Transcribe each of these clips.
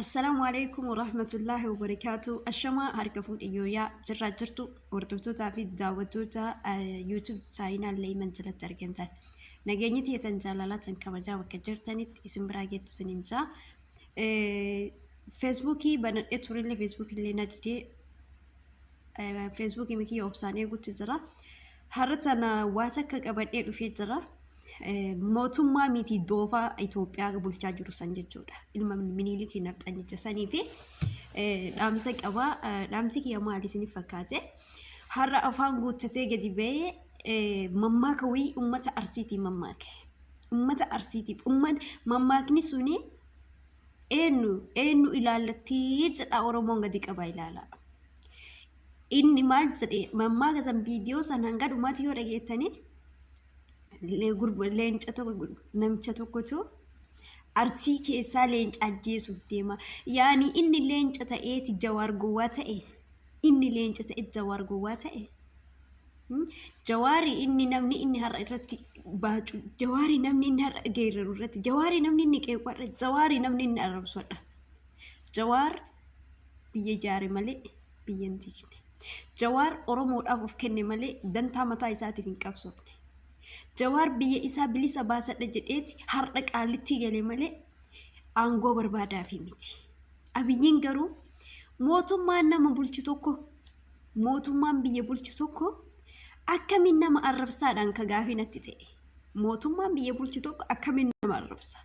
السلام عليكم ورحمة الله وبركاته. الشما هركفون إيويا جرى جرتو وردوتوتا في داوتوتا يوتيوب ساينا اللي من تلت ترجمتان نجنيتي يتنجالات كما جا وكجرتني اسم براجيتو سنينجا فيسبوكي بنا اتوري اللي فيسبوك اللي نجدي فيسبوكي مكي أوبسانية قلت زرا هرتنا واتك قبل إيه في زرا mootummaa miti doofaa Itoophiyaa bulchaa jiru san jechuudha. Ilma Minilikii nafxanyicha sanii fi dhaamsa qabaa. Dhaamsi kiyya maali isiniif fakkaate? Har'a afaan guuttatee gadi ba'ee mammaaka wayii uummata Arsiitii mammaake. Uummata Arsiitiif mammaakni suni eenyu ilaallattii jedha Oromoon gadi qabaa ilaala. Inni maal jedhee mammaaka san viidiyoo san hanga dhumaatti yoo dhageettanii leenca tokko namicha tokkotu Arsii keessaa leenca ajjeesuuf deema. Yaani inni leenca ta'eeti Jawaar gowwaa ta'e. Inni leenca ta'e Jawaar gowwaa ta'e. Jawaari inni namni inni har'a irratti baacu. Jawaari namni inni har'a geeraru irratti. Jawaari namni inni qeeqwadha. Jawaari namni inni arrabsodha. Jawaar biyya ijaare malee biyya hin tigne. Jawaar Oromoodhaaf of kenne malee dantaa mataa isaatiif hin qabsoofne. Jawaar biyya isaa bilisa baasadha jedheeti har'a qaalitti galee malee aangoo barbaadaafi miti. Abiyyiin garuu mootummaan nama bulchu tokko mootummaan biyya bulchu tokko akkamiin nama arrabsaadhaan ka gaafii natti ta'e. Mootummaan biyya bulchu tokko akkamiin nama arrabsa.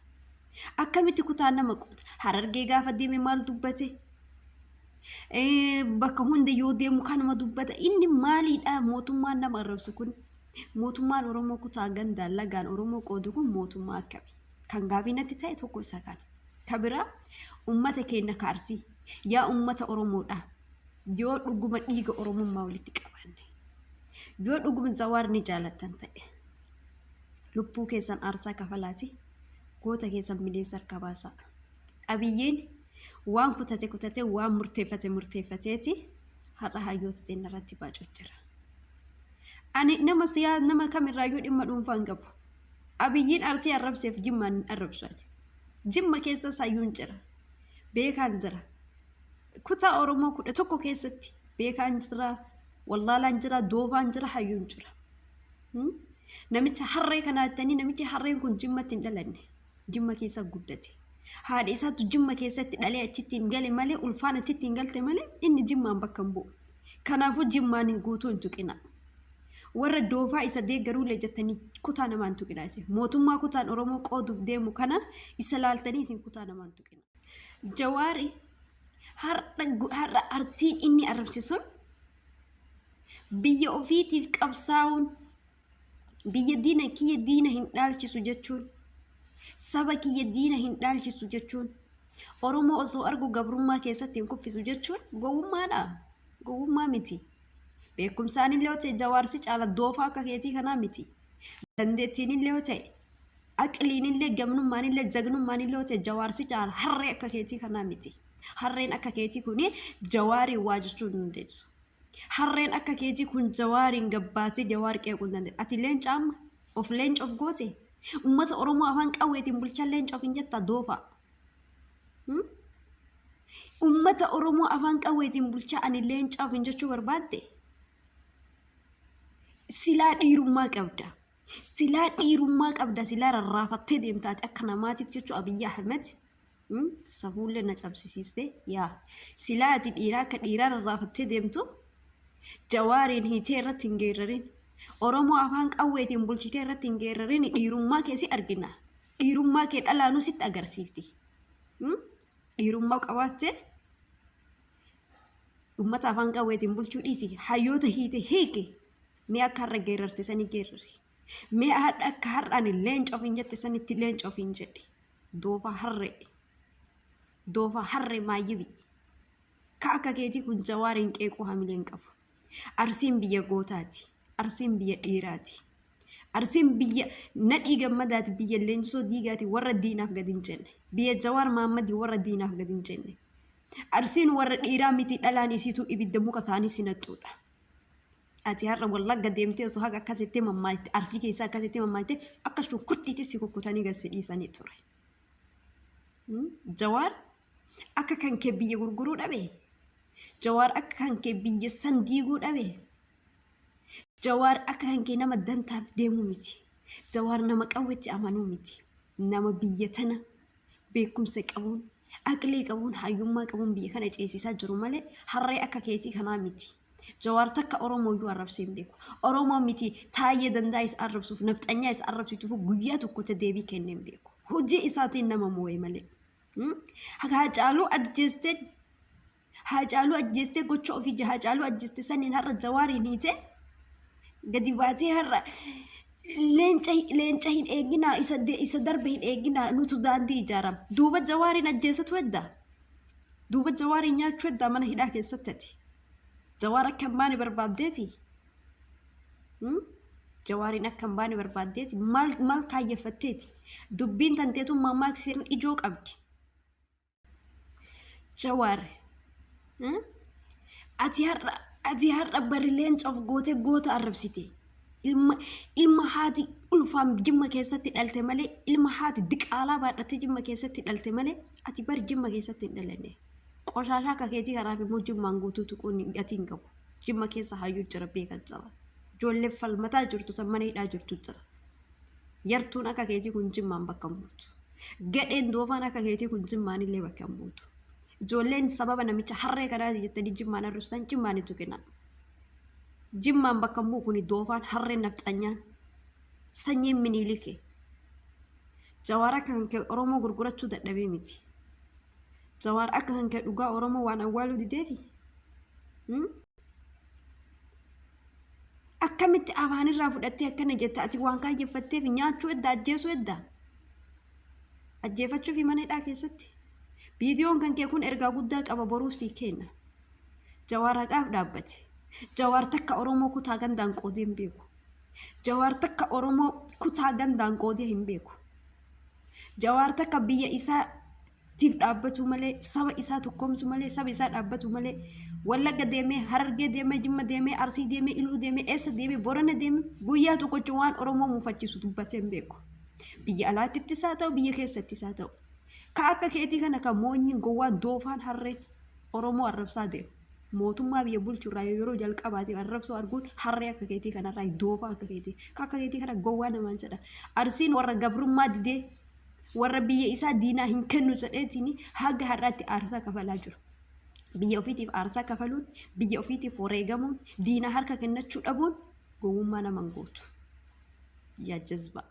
Akkamitti kutaa nama qoota. Harargee gaafa deeme maal dubbate? Bakka hunda yoo deemu kanuma dubbata. Inni maaliidha mootummaan nama arrabsu kun? Mootummaan Oromoo kutaa gandaan lagaan Oromoo qoodu kun mootummaa akkamii? Kan gaafii natti ta'e tokko isa kana. Kabira uummata keenya Arsii yaa uummata Oromoodha. Yoo dhuguma dhiiga Oromummaa walitti qabanne. Yoo dhuguma Jawaar ni jaalattan ta'e. Lubbuu keessan aarsaa kafalaati. Goota keessan bineensa harka baasaa. Abiyyiin waan kutate waan murteeffateeti har'a hayyoota teenya irratti baacuu jira. Ani nama kamirraayyuu dhimma dhuunfaan qabu. Abiyyiin Arsii arrabseef Jimmaan arrabsan. Jimma keessa sayyuun jira. Beekaan jira. Kutaa Oromoo 11 keessatti beekaan jira. Wallaalaan jira. Doofaan jira. Hayyuun jira. Namicha harree kana jettanii namichi harreen kun Jimmatti hin dhalanne. Jimma keessa guddate. Haadha isaatu Jimma keessatti dhalee achitti hin gale malee ulfaan achitti hin galte malee inni Jimmaan bakka hin bu'u. Kanaafuu Jimmaan guutuu hin tuqina. Warra doofaa isa deeggaruu jettanii kutaa namaan tuqina isin. Mootummaa kutaan Oromoo qooduuf deemu kana isa laaltanii isin kutaa namaan tuqina. Jawaari har'a Arsiin inni arrabsisuun biyya ofiitiif qabsaa'uun biyya kiyya diina hin dhaalchisu jechuun saba kiyya diina hin dhaalchisu jechuun Oromoo osoo argu gabrummaa keessatti hin kuffisu jechuun gowwummaadha. Gowwummaa miti. Beekumsaan illee yoo ta'e Jawaarsi caala doofaa akka keetii kanaa miti. Dandeettiin illee yoo ta'e aqliin illee gamnummaan illee jagnummaan illee yoo ta'e Jawaarsi caala harree akka keetii kanaa miti. Harreen akka keetii kuni Jawaariin waa jechuu hin dandeessu. Harreen akka keetii kun Jawaariin gabbaatee Jawaar qeequu hin dandeessu. Ati leenca amma of leenca of goote uummata Oromoo afaan qawweetiin bulchan leenca of hin jetta doofaa. Uummata Oromoo afaan qawweetiin bulchaa ani leenca of hin jechuu barbaadde. Silaa dhiirummaa qabda. Silaa rarraafattee deemtaati akka namaatitti jechuudha Abiyyi Ahmed. Safuullee na cabsisiiste yaa. Silaa ati dhiiraa akka dhiiraa rarraafattee deemtu Jawaariin hiitee irratti hin geerarin. Oromoo afaan qawweetiin bulchitee irratti hin geerarin dhiirummaa keessi argina. Dhiirummaa kee dhalaanuu sitti agarsiifti. Dhiirummaa qabaattee uummata afaan qawweetiin bulchuu dhiisi. Hayyoota hiite hiike. Mee akka har'a geerarte sanii geerari. Mee akka har'aan leenca of hin jette sanitti leenca of hin jedhe. Doofaa harree. Doofaa harree maayyibi. Ka akka keetii kun Jawaariin qeequu hamileen qabu. Arsiin biyya gootaati. Arsiin biyya dhiiraati. Arsiin biyya nadhii gammadaati. Biyya leenjisoo diigaati warra diinaaf gadi hin jenne. Biyya Jawaar Mahammadii warra diinaaf gadi hin jenne. Arsiin warra dhiiraa miti dhalaan isiituu ibidda muka ta'anii sinaxxuudha. Ati har'a Wallagga deemtee osoo haga akkasitti mammaakte Arsii keessaa akkasitti mammaakte akka shunkurtiitti si kukkutanii gadi dhiisanii ture. Jawaar akka kan kee biyya gurguruu dhabe jawaar akka kan kee biyya san diiguu dhabe jawaar akka kan kee nama dantaaf deemuu miti jawaar nama qawwetti amanuu miti nama biyya tana beekumsa qabuun aqlee qabuun hayyummaa qabuun biyya kana ceesisaa jiru malee harree akka keetii kanaa miti jawaar takka oromoo iyyuu arrabsee hin beeku oromoo miti taayee dandaa isa arrabsuuf nafxanyaa isa arrabsituuf guyyaa tokkotti deebii kennee hin beeku hojii isaatiin nama moo'ee malee Haacaaluu ajjeestee gocha ofii Haacaaluu ajjeestee saniin har'a jawaariin hiite gadi baatee har'a leenca hin eeginaa isa darbe hin eeginaa nutu daandii ijaarama duuba jawaariin ajjeesatu edda duuba jawaariin nyaachuu edda mana hidhaa keessatti jawaar akka hin baane barbaaddeeti jawaariin akka hin baane barbaaddeeti maal kaayeffatteeti dubbiin tanteetummaa maaksisiin ijoo qabdi jawaar ati har'a bari leencaaf goota arrabsite ilma haati ulfaam jimma keessatti dhalte malee ilma haati diqaalaa baadhattee jimma keessatti dhalte malee ati bari jimma keessatti hin dhalanne qoshashaa akka keetii kanaaf immoo jimmaan guutuu tuquun gatiin qabu jimma keessa hayyuu jira beekan jira ijoollee falmataa jirtu san mana hidhaa jirtu jira yartuun akka keetii kun jimmaan bakka hin buutu gadheen doofaan akka keetii kun jimmaan illee bakka hin buutu ijoolleen sababa namicha harree kanaati jettanii jimmaan arrabsitan jimmaan itti kenna jimmaan bakka hin bu'u kun doofaan harreen nafxanyaan sanyiin miniilike jawaar akka kan kee oromoo gurgurachuu dadhabee miti jawaar akka kan kee dhugaa oromoo waan awwaaluu dideefi akkamitti afaanirraa fudhattee akkana jetta ati waan kaayeffatteef nyaachuu edda ajjeesuu edda ajjeefachuufi mana hidhaa keessatti viidiyoon kan kee kun ergaa guddaa qaba boruuf sii kenna jawaar haqaaf dhaabbate jawaar takka oromoo kutaa gandaan qoodee hin beeku jawaar takka oromoo kutaa gandaan qoodee hin beeku jawaar takka biyya isaatiif dhaabbatu malee saba isaa tokkoomsu malee saba isaa dhaabbatu malee wallagga deemee harargee deemee jimma deemee arsii deemee iluu deemee eessa deemee borana deemee guyyaa tokkochi waan oromoo muufachiisu dubbatee hin beeku biyya alaatittis haa ta'u biyya keessattis haa ta'u ka akka keetii kana kan moonyiin gowwaan doofaan harreen oromoo arrabsaa deemu mootummaa biyya bulchurraa yeroo jalqabaatiif arrabsoo arguun harree akka keetii kanarraa doofaa akka keetii kana gowwaa namaan jedha arsiin warra gabrummaa didee warra biyya isaa diinaa hin kennu jedheetiin haga har'aatti aarsaa kafalaa jiru biyya ofiitiif aarsaa kafaluun biyya ofiitiif wareegamuun diinaa harka kennachuu dhabuun gowwummaa namaan gootu yaa jazba.